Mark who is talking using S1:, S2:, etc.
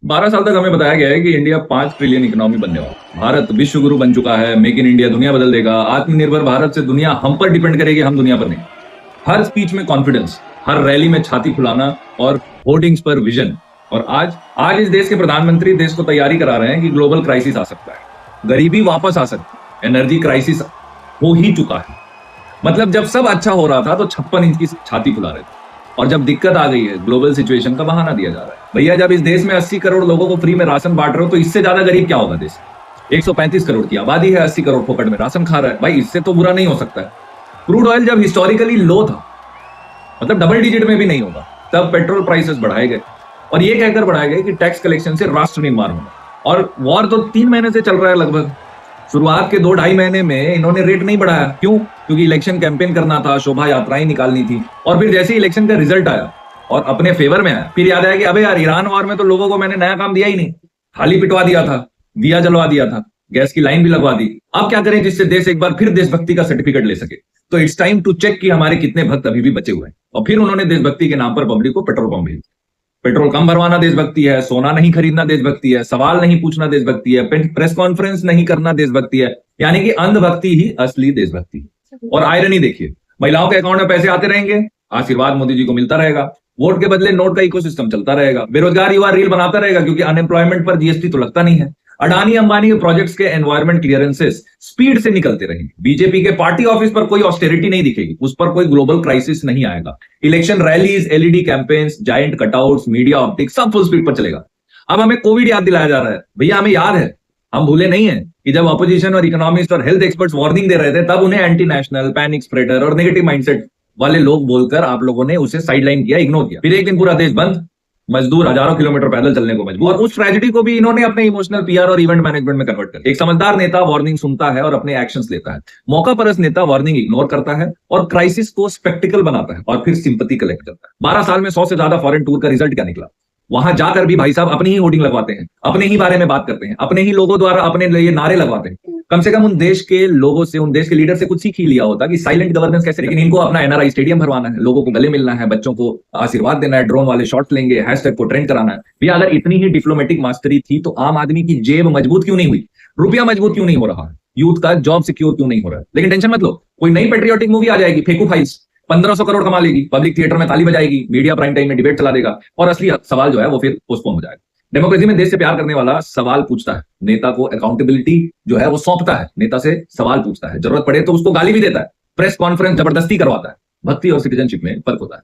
S1: 12 साल तक हमें बताया गया है कि इंडिया 5 ट्रिलियन इकोनॉमी बनने वाला है। भारत विश्व गुरु बन चुका है। मेक इन इंडिया दुनिया बदल देगा। आत्मनिर्भर भारत से दुनिया हम पर डिपेंड करेगी, हम दुनिया पर नहीं। हर स्पीच में कॉन्फिडेंस, हर रैली में छाती फुलाना और होर्डिंग्स पर विजन। और आज आज इस देश के प्रधानमंत्री देश को तैयारी करा रहे हैं कि ग्लोबल क्राइसिस आ सकता है, गरीबी वापस आ सकती है, एनर्जी क्राइसिस हो ही चुका है। मतलब जब सब अच्छा हो रहा था तो 56 इंच की छाती फुला रहे थे, और जब दिक्कत आ गई है ग्लोबल सिचुएशन का बहाना दिया जा रहा है। भैया, जब इस देश में 80 करोड़ लोगों को फ्री में राशन बांट रहे हो तो इससे ज्यादा गरीब क्या होगा देश? 135 करोड़ की आबादी है, 80 करोड़ फोकट में राशन खा रहा है। भाई, इससे तो बुरा नहीं हो सकता है। क्रूड ऑयल जब हिस्टोरिकली लो था, मतलब डबल डिजिट में भी नहीं होगा, तब पेट्रोल प्राइसेस बढ़ाए गए, और ये कहकर बढ़ाए गए कि टैक्स कलेक्शन से राष्ट्र निर्माण होगा। और वॉर तो 3 महीने से चल रहा है लगभग। शुरुआत के 2-2.5 महीने में इन्होंने रेट नहीं बढ़ाया। क्यों? क्योंकि इलेक्शन कैंपेन करना था, शोभा यात्राएं निकालनी थी। और फिर जैसे ही इलेक्शन का रिजल्ट आया और अपने फेवर में आया, फिर याद आया कि अबे यार, ईरान वॉर में तो लोगों को मैंने नया काम दिया ही नहीं, थाली पिटवा दिया था, दिया जलवा दिया था, गैस की लाइन भी लगवा दी। अब क्या करें जिससे देश एक बार फिर देशभक्ति का सर्टिफिकेट ले सके? तो इट्स टाइम टू चेक कि हमारे कितने भक्त अभी भी बचे हुए हैं। और फिर उन्होंने देशभक्ति के नाम पर पब्लिक को पेट्रोल पंप भेज दिया। पेट्रोल कम भरवाना देशभक्ति है, सोना नहीं खरीदना देशभक्ति है, सवाल नहीं पूछना देशभक्ति है, प्रेस कॉन्फ्रेंस नहीं करना देशभक्ति है। यानी कि अंधभक्ति ही असली देशभक्ति है। और आयरनी देखिए, महिलाओं के अकाउंट में पैसे आते रहेंगे, आशीर्वाद मोदी जी को मिलता रहेगा, वोट के बदले नोट का इकोसिस्टम चलता रहेगा, बेरोजगार युवा रील बनाता रहेगा क्योंकि अनएम्प्लॉयमेंट पर जीएसटी तो लगता नहीं है, अडानी अंबानी के प्रोजेक्ट्स के एनवायरमेंट क्लियरेंसेस स्पीड से निकलते रहेंगे, बीजेपी के पार्टी ऑफिस पर कोई ऑस्टेरिटी नहीं दिखेगी, उस पर कोई ग्लोबल क्राइसिस नहीं आएगा, election rallies, LED campaigns, giant cutouts, media optics सब फुल स्पीड पर चलेगा। अब हमें कोविड याद दिलाया जा रहा है। भैया, हमें याद है, हम भूले नहीं है कि जब अपोजिशन और इकोनॉमिस्ट और हेल्थ एक्सपर्ट्स वार्निंग दे रहे थे, तब उन्हें एंटी नेशनल, पैनिक स्प्रेडर और नेगेटिव माइंडसेट वाले लोग बोलकर आप लोगों ने उसे साइडलाइन किया, इग्नोर किया। फिर एक दिन पूरा देश बंद, मजदूर हजारों किलोमीटर पैदल चलने को मजबूर, और उस ट्रेजेडी को भी इन्होंने अपने इमोशनल पीआर और इवेंट मैनेजमेंट में कन्वर्ट कर। एक समझदार नेता वार्निंग सुनता है और अपने एक्शंस लेता है। मौका परस्त नेता वार्निंग इग्नोर करता है और क्राइसिस को स्पेक्टिकल बनाता है और फिर सिंपैथी कलेक्ट करता है। 12 साल में 100 से ज्यादा फॉरेन टूर का रिजल्ट क्या निकला? वहां जाकर भी भाई साहब अपनी ही होर्डिंग लगवाते हैं, अपने ही बारे में बात करते हैं, अपने ही लोगों द्वारा अपने लिए नारे लगवाते हैं। कम से कम उन देश के लोगों से, उन देश के लीडर से कुछ सीख ही लिया होता कि साइलेंट गवर्नेंस कैसे। लेकिन इनको अपना एनआरआई स्टेडियम भरवाना है, लोगों को गले मिलना है, बच्चों को आशीर्वाद देना है, ड्रोन वाले शॉट्स लेंगे, हैशटैग को ट्रेंड कराना है। भैया, अगर इतनी ही डिप्लोमेटिक मास्टरी थी तो आम आदमी की जेब मजबूत क्यों नहीं हुई? रुपया मजबूत क्यों नहीं हो रहा है? यूथ का जॉब सिक्योर क्यों नहीं हो रहा है? लेकिन टेंशन मत लो, कोई नई पेट्रियोटिक मूवी आ जाएगी, फेकू फाइल्स, 1500 करोड़ कमा लेगी, पब्लिक थिएटर में ताली बजाएगी, मीडिया प्राइम टाइम में डिबेट चला देगा, और असली सवाल जो है वो फिर पोस्टपोन हो जाएगा। डेमोक्रेसी में देश से प्यार करने वाला सवाल पूछता है, नेता को अकाउंटेबिलिटी जो है वो सौंपता है, नेता से सवाल पूछता है, जरूरत पड़े तो उसको गाली भी देता है, प्रेस कॉन्फ्रेंस जबरदस्ती करवाता है। भक्ति और सिटीजनशिप में फर्क होता है।